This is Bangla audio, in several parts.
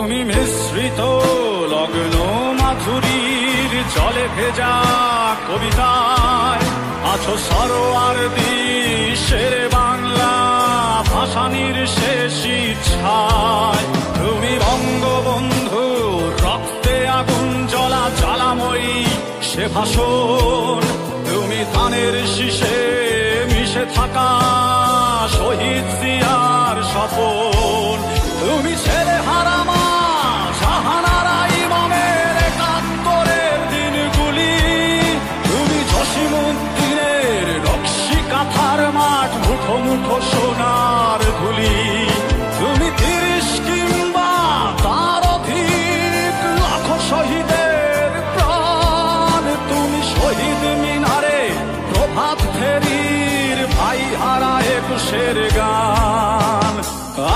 তুমি মিশ্রিত লগ্ন মাধুরীর জলে ভেজা কবিতায় আছো সরোয়ার্দী শেরে বাংলা ভাসানির শেষ ইচ্ছায়। তুমি বঙ্গবন্ধু রক্তে আগুন জ্বলা জ্বালাময়ী সে ভাষণ। তুমি ধানের শীষে মিশে থাকা শহীদ জিয়ার স্বপন। তুমি ছেলে হারামা জাহানারা ইমামের একাত্তরের দিনগুলি। তুমি জসিমউদ্দিনের নকশি কাঁথার মাঠ মুঠো মুঠো সোনার ধুলি। তুমি ৩০ কিংবা তার অধিক লাখো শহীদের প্রাণ। তুমি শহীদ মিনারে প্রভাত ফেরির ভাই হারা ২১-এর গান।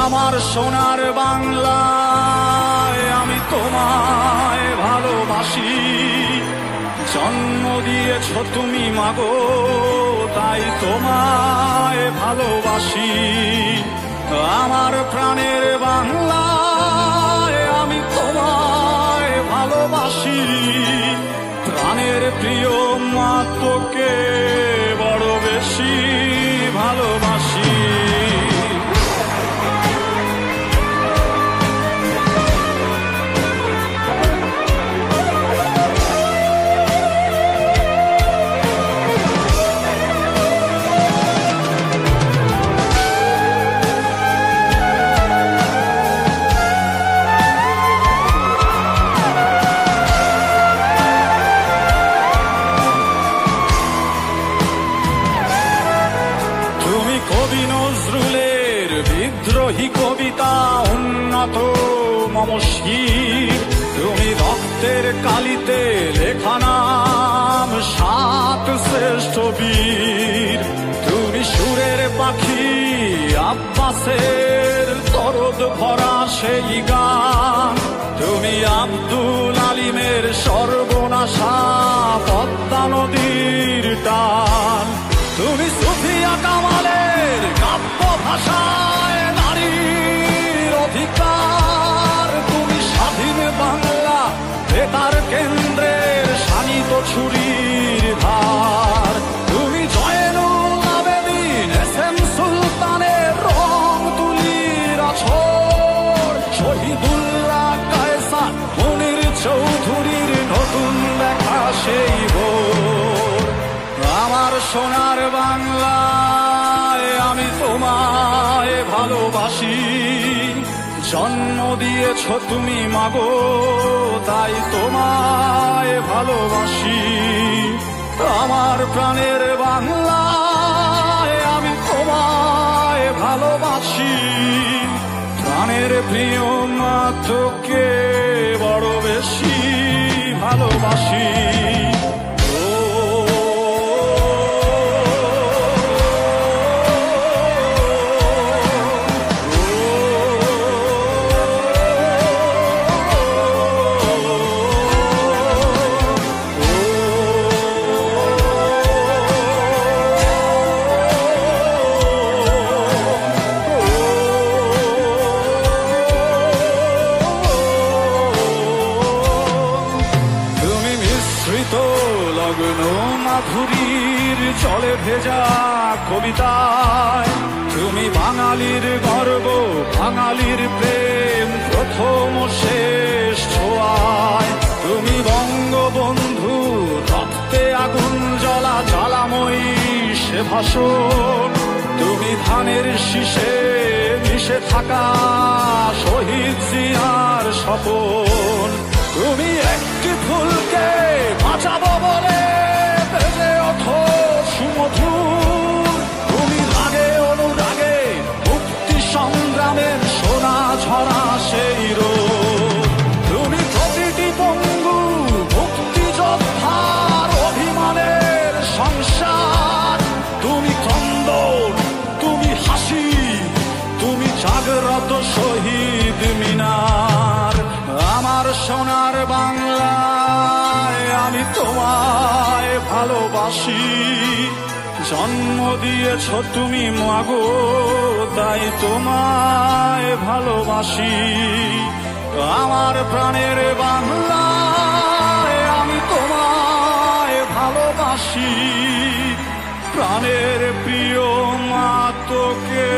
আমার সোনার বাংলায় আমি তোমায় ভালোবাসি। জন্ম দিয়েছ তুমি মাগো তাই তোমায় ভালোবাসি। আমার প্রাণের বাংলায় আমি তোমায় ভালোবাসি। প্রাণের প্রিয় মা তোকে বড় বেশি ভালোবাসি। কবি নজরুলের বিদ্রোহী কবিতা উন্নত মমশির। তুমি রক্তের কালিতে লেখা নাম ৭ শ্রেষ্ঠ বীর। তুমি সুরের পাখি আব্বাসের দরদ ভরা সেই গান। তুমি আব্দুল আলিমের সর্বনাশা পদ্মা নদীর টান। তুমি সুফিয়া কামালের কাব্য ভাষায় নারীর অধিকার। তুমি স্বাধীন বাংলা বেতার কেন্দ্রের শানিত ছুরির ধার। তুমি জয়নুল আবেদিন এস.এম. সুলতানের রং তুলির আছর। শহীদুল্লাহ কায়সার মুনির চৌধুরীর নতুন লেখা সেই ভোর। আমার সোনার বাংলায় আমি তোমায় ভালোবাসি। জন্ম দিয়েছ তুমি মাগো তাই তোমায় ভালোবাসি। আমার প্রাণের বাংলায় আমি তোমায় ভালোবাসি। প্রাণের প্রিয় মা তোকে বড় বেশি ভালোবাসি। লগ্ন মাধুরীর জলে ভেজা কবিতায় তুমি বাঙালির গর্ব বাঙালির প্রেম প্রথম শেষ ছোঁয়ায়। তুমি বঙ্গবন্ধু রক্তে আগুন জ্বলা জ্বালাময়ী সে ভাষণ। তুমি ধানের শীষে মিশে থাকা শহীদ জিয়ার স্বপন। তুমি একটি ফুলকে বাঁচাবো বলে বেজে ওঠো সুমধুর। তুমি রাগে অনুরাগে মুক্তি সংগ্রামের সোনা ঝরা সেই রোদ। তুমি প্রতিটি পঙ্গু মুক্তিযোদ্ধার অভিমানের সংসার। তুমি ক্রন্দন তুমি হাসি তুমি জাগ্রত শহীদ মিনার। আমার সোনার বাংলায় আমি তোমায় ভালোবাসি। জন্ম দিয়েছ তুমি মাগো তাই তোমায় ভালোবাসি। আমার প্রাণের বাংলা, আমি তোমায় ভালোবাসি। প্রাণের প্রিয় মা তোকে